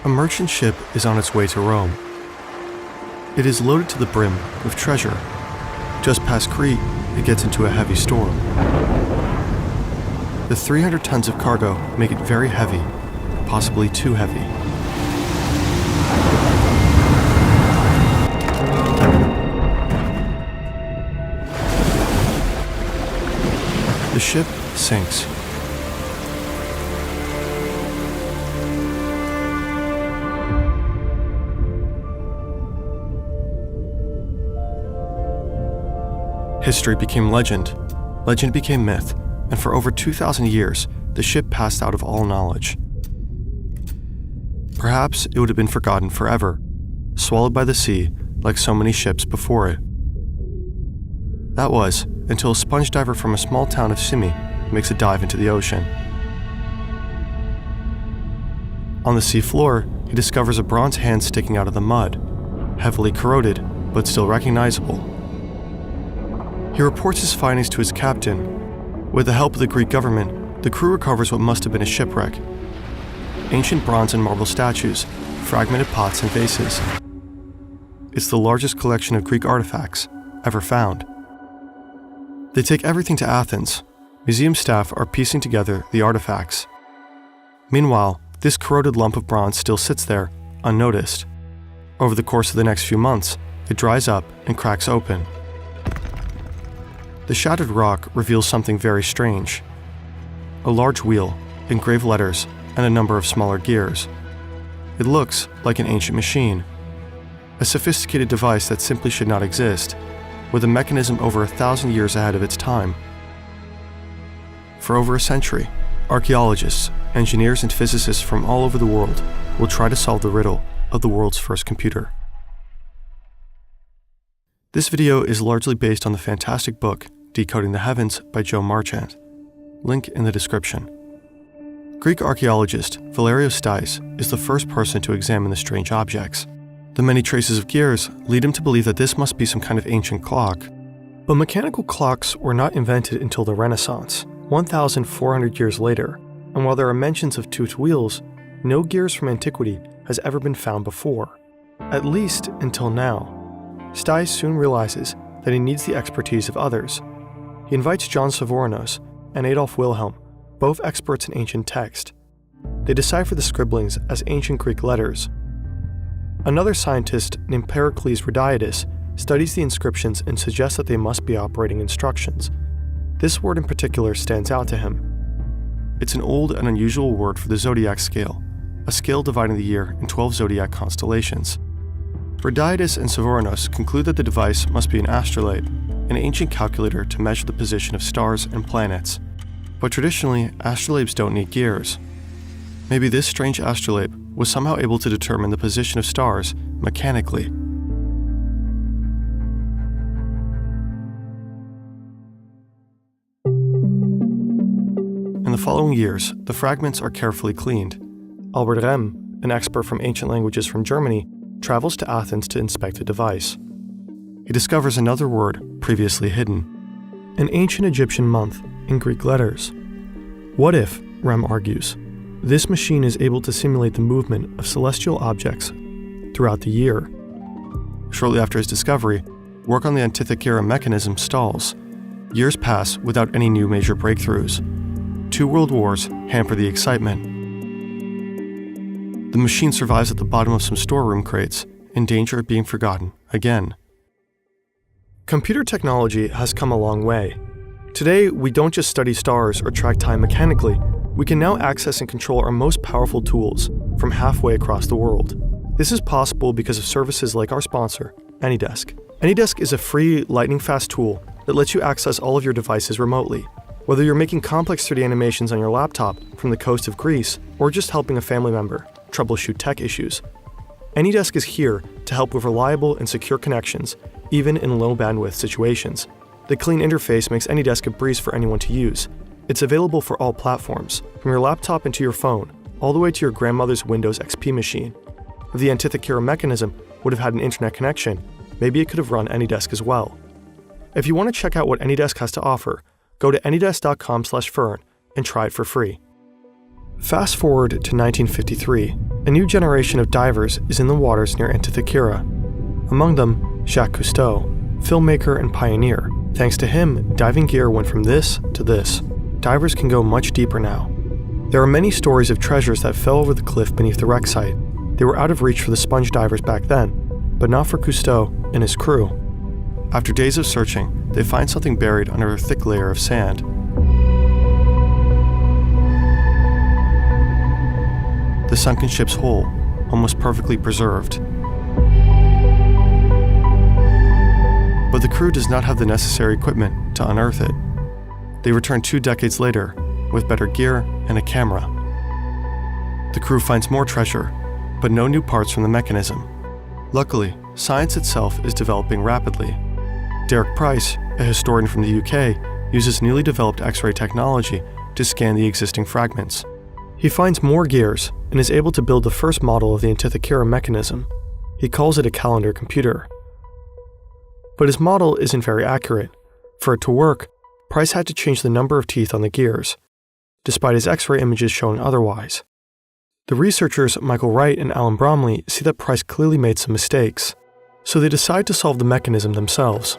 A merchant ship is on its way to Rome. It is loaded to the brim with treasure. Just past Crete, it gets into a heavy storm. The 300 tons of cargo make it very heavy, possibly too heavy. The ship sinks. History became legend, legend became myth, and for over 2,000 years, the ship passed out of all knowledge. Perhaps it would have been forgotten forever, swallowed by the sea like so many ships before it. That was until a sponge diver from a small town of Simi makes a dive into the ocean. On the sea floor, he discovers a bronze hand sticking out of the mud, heavily corroded, but still recognizable. He reports his findings to his captain. With the help of the Greek government, the crew recovers what must have been a shipwreck: ancient bronze and marble statues, fragmented pots and vases. It's the largest collection of Greek artifacts ever found. They take everything to Athens. Museum staff are piecing together the artifacts. Meanwhile, this corroded lump of bronze still sits there, unnoticed. Over the course of the next few months, it dries up and cracks open. The shattered rock reveals something very strange: a large wheel, engraved letters, and a number of smaller gears. It looks like an ancient machine, a sophisticated device that simply should not exist, with a mechanism over 1,000 years ahead of its time. For over a century, archaeologists, engineers, and physicists from all over the world will try to solve the riddle of the world's first computer. This video is largely based on the fantastic book Decoding the Heavens by Joe Marchant. Link in the description. Greek archaeologist Valerio Stais is the first person to examine the strange objects. The many traces of gears lead him to believe that this must be some kind of ancient clock. But mechanical clocks were not invented until the Renaissance, 1,400 years later, and while there are mentions of toothed wheels, no gears from antiquity has ever been found before, at least until now. Stais soon realizes that he needs the expertise of others. He invites John Savorinos and Adolf Wilhelm, both experts in ancient text. They decipher the scribblings as ancient Greek letters. Another scientist named Pericles Rhodiatus studies the inscriptions and suggests that they must be operating instructions. This word in particular stands out to him. It's an old and unusual word for the zodiac scale, a scale dividing the year in 12 zodiac constellations. Rhodiatus and Savorinos conclude that the device must be an astrolabe, an ancient calculator to measure the position of stars and planets. But traditionally, astrolabes don't need gears. Maybe this strange astrolabe was somehow able to determine the position of stars mechanically. In the following years, the fragments are carefully cleaned. Albert Rehm, an expert from ancient languages from Germany, travels to Athens to inspect the device. He discovers another word previously hidden: an ancient Egyptian month in Greek letters. What if, Rehm argues, this machine is able to simulate the movement of celestial objects throughout the year? Shortly after his discovery, work on the Antikythera mechanism stalls. Years pass without any new major breakthroughs. 2 world wars hamper the excitement. The machine survives at the bottom of some storeroom crates, in danger of being forgotten again. Computer technology has come a long way. Today, we don't just study stars or track time mechanically. We can now access and control our most powerful tools from halfway across the world. This is possible because of services like our sponsor, AnyDesk. AnyDesk is a free, lightning-fast tool that lets you access all of your devices remotely. Whether you're making complex 3D animations on your laptop from the coast of Greece, or just helping a family member troubleshoot tech issues, AnyDesk is here to help with reliable and secure connections, even in low-bandwidth situations. The clean interface makes AnyDesk a breeze for anyone to use. It's available for all platforms, from your laptop into your phone, all the way to your grandmother's Windows XP machine. If the Antikythera mechanism would have had an internet connection, maybe it could have run AnyDesk as well. If you want to check out what AnyDesk has to offer, go to anydesk.com/Fern and try it for free. Fast forward to 1953, A new generation of divers is in the waters near Antikythera. Among them, Jacques Cousteau, filmmaker and pioneer. Thanks to him, diving gear went from this to this. Divers can go much deeper now. There are many stories of treasures that fell over the cliff beneath the wreck site. They were out of reach for the sponge divers back then, but not for Cousteau and his crew. After days of searching, they find something buried under a thick layer of sand. The sunken ship's hull, almost perfectly preserved. But the crew does not have the necessary equipment to unearth it. They return 2 decades later with better gear and a camera. The crew finds more treasure, but no new parts from the mechanism. Luckily, science itself is developing rapidly. Derek Price, a historian from the UK, uses newly developed X-ray technology to scan the existing fragments. He finds more gears and is able to build the first model of the Antikythera mechanism. He calls it a calendar computer. But his model isn't very accurate. For it to work, Price had to change the number of teeth on the gears, despite his X-ray images showing otherwise. The researchers Michael Wright and Alan Bromley see that Price clearly made some mistakes, so they decide to solve the mechanism themselves.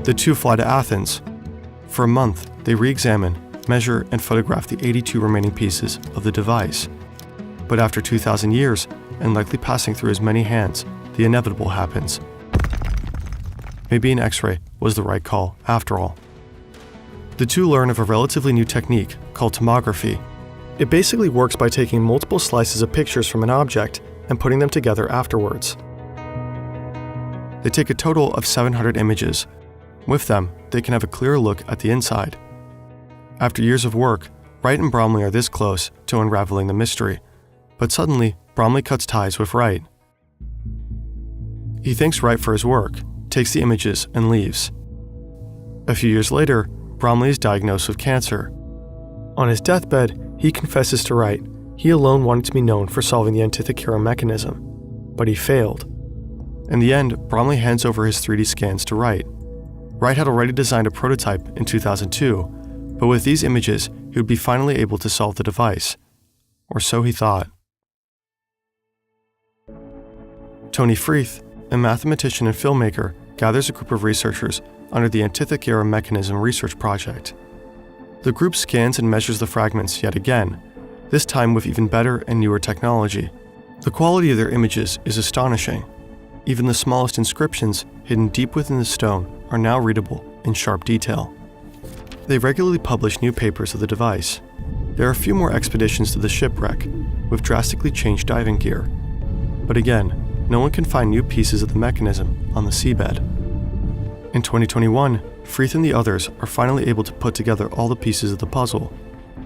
The two fly to Athens. For a month, they re-examine, measure, and photograph the 82 remaining pieces of the device. But after 2,000 years, and likely passing through as many hands, the inevitable happens. Maybe an X-ray was the right call, after all. The two learn of a relatively new technique called tomography. It basically works by taking multiple slices of pictures from an object and putting them together afterwards. They take a total of 700 images. With them, they can have a clearer look at the inside. After years of work, Wright and Bromley are this close to unraveling the mystery. But suddenly, Bromley cuts ties with Wright. He thanks Wright for his work, takes the images, and leaves. A few years later, Bromley is diagnosed with cancer. On his deathbed, he confesses to Wright he alone wanted to be known for solving the Antikythera mechanism, but he failed. In the end, Bromley hands over his 3D scans to Wright. Wright had already designed a prototype in 2002, but with these images, he would be finally able to solve the device. Or so he thought. Tony Freeth, a mathematician and filmmaker, gathers a group of researchers under the Antikythera Mechanism Research Project. The group scans and measures the fragments yet again, this time with even better and newer technology. The quality of their images is astonishing. Even the smallest inscriptions hidden deep within the stone are now readable in sharp detail. They regularly publish new papers of the device. There are a few more expeditions to the shipwreck, with drastically changed diving gear. But again, no one can find new pieces of the mechanism on the seabed. In 2021, Freeth and the others are finally able to put together all the pieces of the puzzle.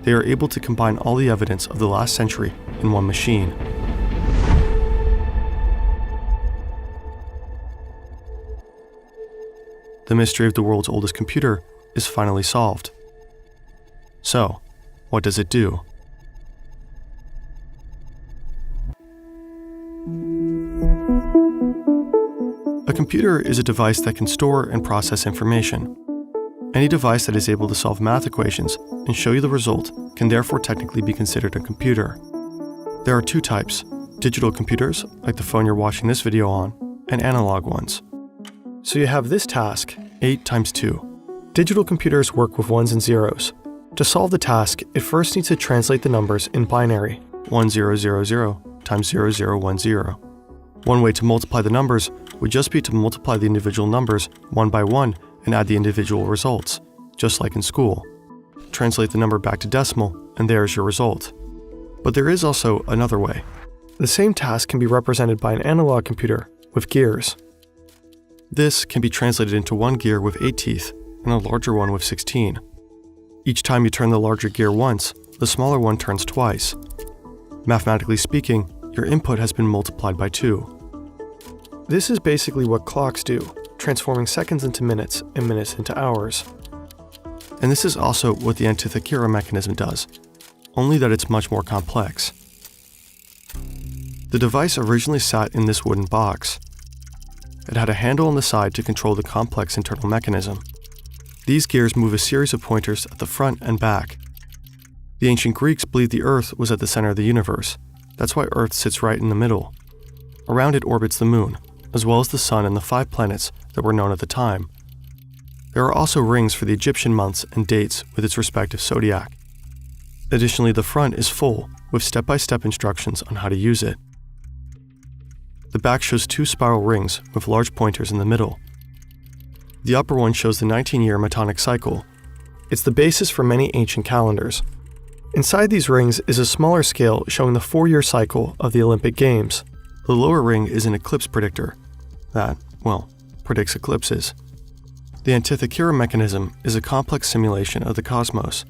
They are able to combine all the evidence of the last century in one machine. The mystery of the world's oldest computer is finally solved. So, what does it do? A computer is a device that can store and process information. Any device that is able to solve math equations and show you the result can therefore technically be considered a computer. There are two types: digital computers, like the phone you're watching this video on, and analog ones. So you have this task, 8 times 2. Digital computers work with ones and zeros. To solve the task, it first needs to translate the numbers in binary, 1000 times 0010. One way to multiply the numbers would just be to multiply the individual numbers one by one and add the individual results, just like in school. Translate the number back to decimal, and there's your result. But there is also another way. The same task can be represented by an analog computer with gears. This can be translated into one gear with 8 teeth and a larger one with 16. Each time you turn the larger gear once, the smaller one turns twice. Mathematically speaking, your input has been multiplied by 2. This is basically what clocks do, transforming seconds into minutes and minutes into hours. And this is also what the Antikythera mechanism does, only that it's much more complex. The device originally sat in this wooden box. It had a handle on the side to control the complex internal mechanism. These gears move a series of pointers at the front and back. The ancient Greeks believed the Earth was at the center of the universe. That's why Earth sits right in the middle. Around it orbits the Moon, as well as the Sun and the 5 planets that were known at the time. There are also rings for the Egyptian months and dates with its respective zodiac. Additionally, the front is full, with step-by-step instructions on how to use it. The back shows 2 spiral rings with large pointers in the middle. The upper one shows the 19-year Metonic cycle. It's the basis for many ancient calendars. Inside these rings is a smaller scale showing the 4-year cycle of the Olympic Games. The lower ring is an eclipse predictor that, well, predicts eclipses. The Antikythera mechanism is a complex simulation of the cosmos.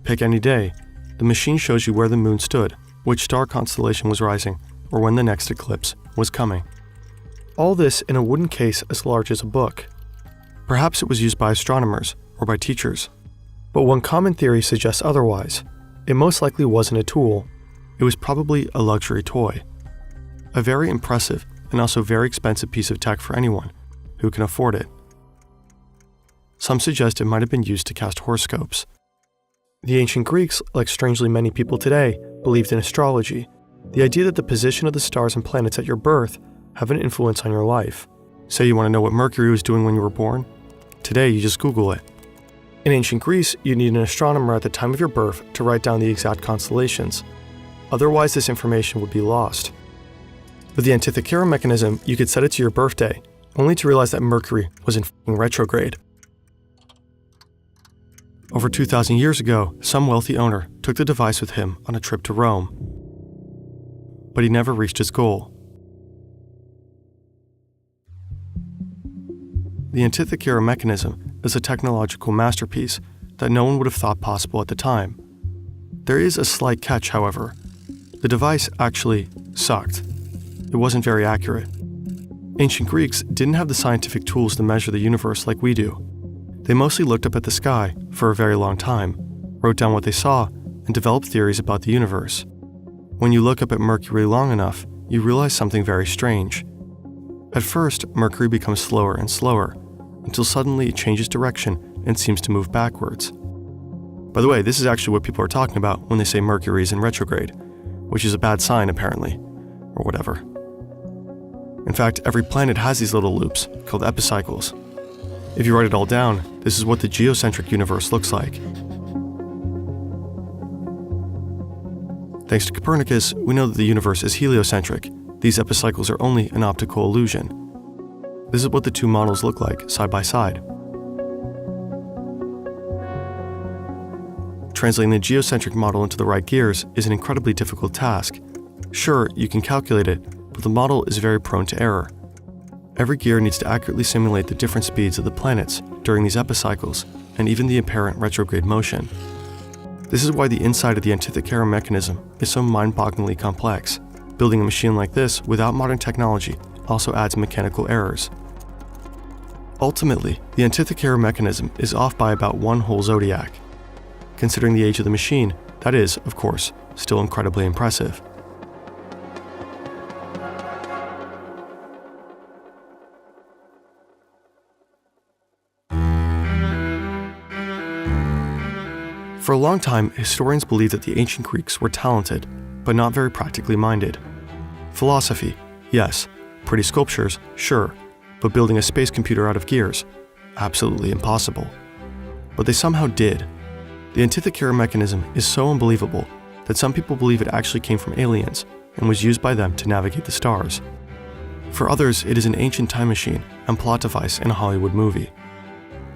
Pick any day. The machine shows you where the moon stood, which star constellation was rising, or when the next eclipse was coming. All this in a wooden case as large as a book. Perhaps it was used by astronomers or by teachers. But one common theory suggests otherwise. It most likely wasn't a tool. It was probably a luxury toy. A very impressive and also very expensive piece of tech for anyone who can afford it. Some suggest it might have been used to cast horoscopes. The ancient Greeks, like strangely many people today, believed in astrology, the idea that the position of the stars and planets at your birth have an influence on your life. Say you want to know what Mercury was doing when you were born? Today, you just Google it. In ancient Greece, you need an astronomer at the time of your birth to write down the exact constellations. Otherwise, this information would be lost. With the Antikythera mechanism, you could set it to your birthday, only to realize that Mercury was in retrograde. Over 2,000 years ago, some wealthy owner took the device with him on a trip to Rome. But he never reached his goal. The Antikythera mechanism is a technological masterpiece that no one would have thought possible at the time. There is a slight catch, however. The device actually sucked. It wasn't very accurate. Ancient Greeks didn't have the scientific tools to measure the universe like we do. They mostly looked up at the sky for a very long time, wrote down what they saw, and developed theories about the universe. When you look up at Mercury long enough, you realize something very strange. At first, Mercury becomes slower and slower, until suddenly it changes direction and seems to move backwards. By the way, this is actually what people are talking about when they say Mercury is in retrograde, which is a bad sign apparently, or whatever. In fact, every planet has these little loops, called epicycles. If you write it all down, this is what the geocentric universe looks like. Thanks to Copernicus, we know that the universe is heliocentric. These epicycles are only an optical illusion. This is what the two models look like, side by side. Translating the geocentric model into the right gears is an incredibly difficult task. Sure, you can calculate it, but the model is very prone to error. Every gear needs to accurately simulate the different speeds of the planets during these epicycles, and even the apparent retrograde motion. This is why the inside of the Antikythera mechanism is so mind-bogglingly complex. Building a machine like this without modern technology also adds mechanical errors. Ultimately, the Antikythera mechanism is off by about one whole zodiac. Considering the age of the machine, that is, of course, still incredibly impressive. For a long time, historians believed that the ancient Greeks were talented, but not very practically minded. Philosophy, yes. Pretty sculptures, sure. But building a space computer out of gears, absolutely impossible. But they somehow did. The Antikythera mechanism is so unbelievable that some people believe it actually came from aliens and was used by them to navigate the stars. For others, it is an ancient time machine and plot device in a Hollywood movie.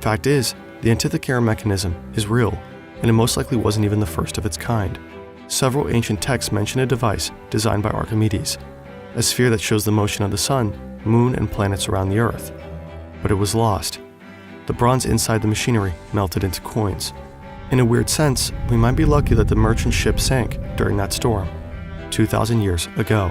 Fact is, the Antikythera mechanism is real, and it most likely wasn't even the first of its kind. Several ancient texts mention a device designed by Archimedes, a sphere that shows the motion of the sun, moon, and planets around the Earth. But it was lost. The bronze inside the machinery melted into coins. In a weird sense, we might be lucky that the Marchant ship sank during that storm, 2,000 years ago.